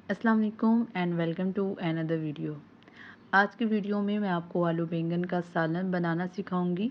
अस्सलाम वालेकुम and welcome to another video. आज की वीडियो में मैं आपको आलू बैंगन का सालन बनाना सिखाऊंगी।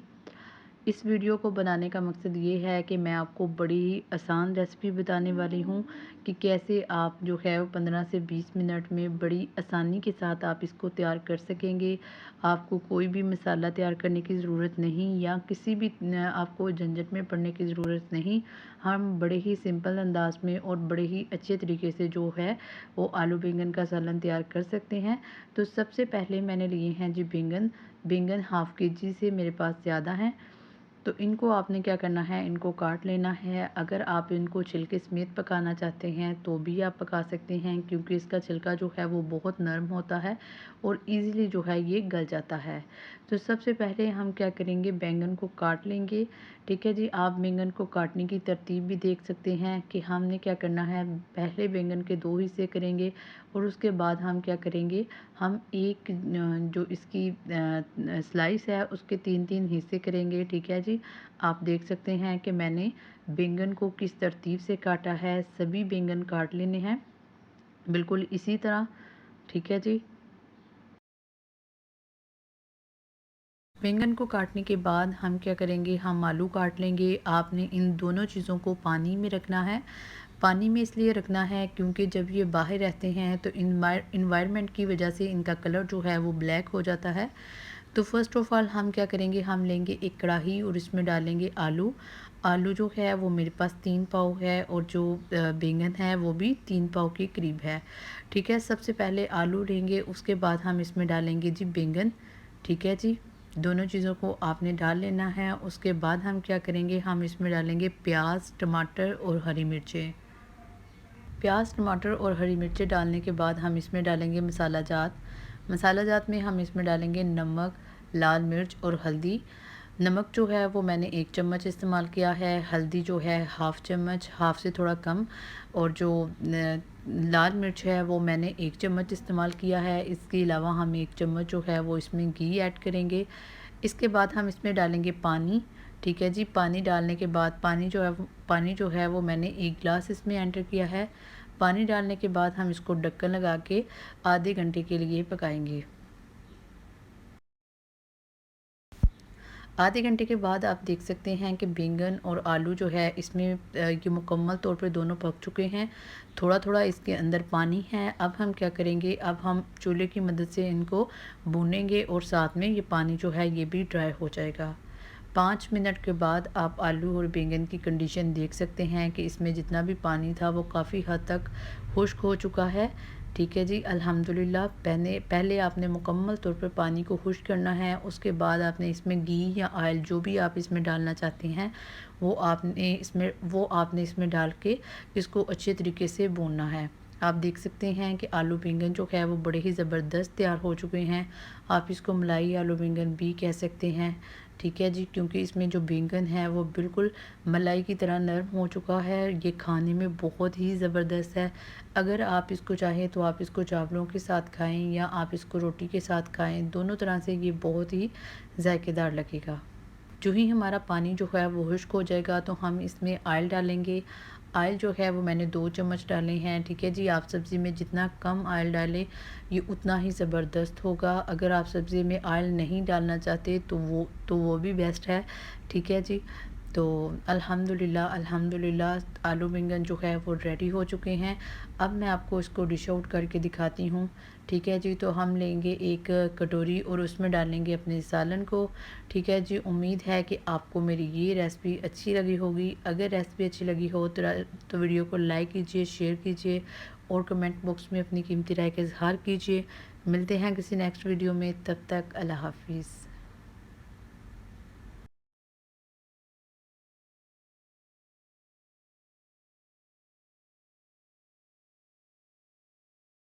इस वीडियो को बनाने का मकसद ये है कि मैं आपको बड़ी ही आसान रेसिपी बताने वाली हूँ कि कैसे आप जो है वो 15 से 20 मिनट में बड़ी आसानी के साथ आप इसको तैयार कर सकेंगे। आपको कोई भी मसाला तैयार करने की ज़रूरत नहीं या किसी भी आपको झंझट में पड़ने की ज़रूरत नहीं। हम बड़े ही सिंपल अंदाज में और बड़े ही अच्छे तरीके से जो है वो आलू बैंगन का सालन तैयार कर सकते हैं। तो सबसे पहले मैंने लिए हैं जी बैंगन। बैंगन हाफ़ केजी से मेरे पास ज़्यादा हैं। तो इनको आपने क्या करना है, इनको काट लेना है। अगर आप इनको छिलके समेत पकाना चाहते हैं तो भी आप पका सकते हैं, क्योंकि इसका छिलका जो है वो बहुत नरम होता है और इजीली जो है ये गल जाता है। तो सबसे पहले हम क्या करेंगे, बैंगन को काट लेंगे। ठीक है जी, आप बैंगन को काटने की तरतीब भी देख सकते हैं कि हमने क्या करना है। पहले बैंगन के 2 हिस्से करेंगे और उसके बाद हम क्या करेंगे, हम एक जो इसकी स्लाइस है उसके 3-3 हिस्से करेंगे। ठीक है जी, आप देख सकते हैं कि मैंने बैंगन को किस तरतीब से काटा है। सभी बैंगन काट लेने हैं बिल्कुल इसी तरह। ठीक है जी, बैंगन को काटने के बाद हम क्या करेंगे, हम आलू काट लेंगे। आपने इन दोनों चीज़ों को पानी में रखना है। पानी में इसलिए रखना है क्योंकि जब ये बाहर रहते हैं तो इन्वायरमेंट की वजह से इनका कलर जो है वो ब्लैक हो जाता है। तो फ़र्स्ट ऑफ़ ऑल हम क्या करेंगे, हम लेंगे एक कढ़ाई और इसमें डालेंगे आलू। आलू जो है वो मेरे पास 3 पाव है और जो बैंगन है वो भी 3 पाव के करीब है। ठीक है, सबसे पहले आलू लेंगे, उसके बाद हम इसमें डालेंगे जी बैंगन। ठीक है जी, दोनों चीज़ों को आपने डाल लेना है। उसके बाद हम क्या करेंगे, हम इसमें डालेंगे प्याज, टमाटर और हरी मिर्चें। प्याज, टमाटर और हरी मिर्चें डालने के बाद हम इसमें डालेंगे मसाला जात। मसाला जात में हम इसमें डालेंगे नमक, लाल मिर्च और हल्दी। नमक जो है वो मैंने 1 चम्मच इस्तेमाल किया है, हल्दी जो है हाफ़ चम्मच, हाफ़ से थोड़ा कम, और जो लाल मिर्च है वो मैंने 1 चम्मच इस्तेमाल किया है। इसके अलावा हम 1 चम्मच जो है वो इसमें घी ऐड करेंगे। इसके बाद हम इसमें डालेंगे पानी। ठीक है जी, पानी डालने के बाद पानी जो है वो मैंने 1 गिलास इसमें एंटर किया है। पानी डालने के बाद हम इसको ढक्कन लगा के आधे घंटे के लिए पकाएंगे। आधे घंटे के बाद आप देख सकते हैं कि बैंगन और आलू जो है इसमें ये मुकम्मल तौर पे दोनों पक चुके हैं। थोड़ा थोड़ा इसके अंदर पानी है। अब हम क्या करेंगे, अब हम चूल्हे की मदद से इनको भूनेंगे और साथ में ये पानी जो है ये भी ड्राई हो जाएगा। 5 मिनट के बाद आप आलू और बैंगन की कंडीशन देख सकते हैं कि इसमें जितना भी पानी था वो काफ़ी हद तक खुश्क हो चुका है। ठीक है जी, अल्हम्दुलिल्लाह। पहले पहले आपने मुकम्मल तौर पर पानी को खुश्क करना है। उसके बाद आपने इसमें घी या ऑयल जो भी आप इसमें डालना चाहते हैं वो आपने इसमें डाल के इसको अच्छे तरीके से भूनना है। आप देख सकते हैं कि आलू बैंगन जो है वो बड़े ही ज़बरदस्त तैयार हो चुके हैं। आप इसको मलाई आलू बैंगन भी कह सकते हैं। ठीक है जी, क्योंकि इसमें जो बैंगन है वो बिल्कुल मलाई की तरह नरम हो चुका है। ये खाने में बहुत ही ज़बरदस्त है। अगर आप इसको चाहें तो आप इसको चावलों के साथ खाएं या आप इसको रोटी के साथ खाएं, दोनों तरह से ये बहुत ही जायकेदार लगेगा। जो ही हमारा पानी जो है वो खुश्क हो जाएगा तो हम इसमें ऑयल डालेंगे। ऑयल जो है वो मैंने 2 चम्मच डाले हैं। ठीक है जी, आप सब्ज़ी में जितना कम ऑयल डालें ये उतना ही ज़बरदस्त होगा। अगर आप सब्ज़ी में ऑयल नहीं डालना चाहते तो वो भी बेस्ट है। ठीक है जी, तो अल्हम्दुलिल्लाह अल्हम्दुलिल्लाह आलू बैंगन जो है वो रेडी हो चुके हैं। अब मैं आपको इसको डिश आउट करके दिखाती हूँ। ठीक है जी, तो हम लेंगे एक कटोरी और उसमें डालेंगे अपने सालन को। ठीक है जी, उम्मीद है कि आपको मेरी ये रेसिपी अच्छी लगी होगी। अगर रेसिपी अच्छी लगी हो तो वीडियो को लाइक कीजिए, शेयर कीजिए और कमेंट बॉक्स में अपनी कीमती राय का इज़हार कीजिए। मिलते हैं किसी नेक्स्ट वीडियो में, तब तक अल्लाह हाफिज़।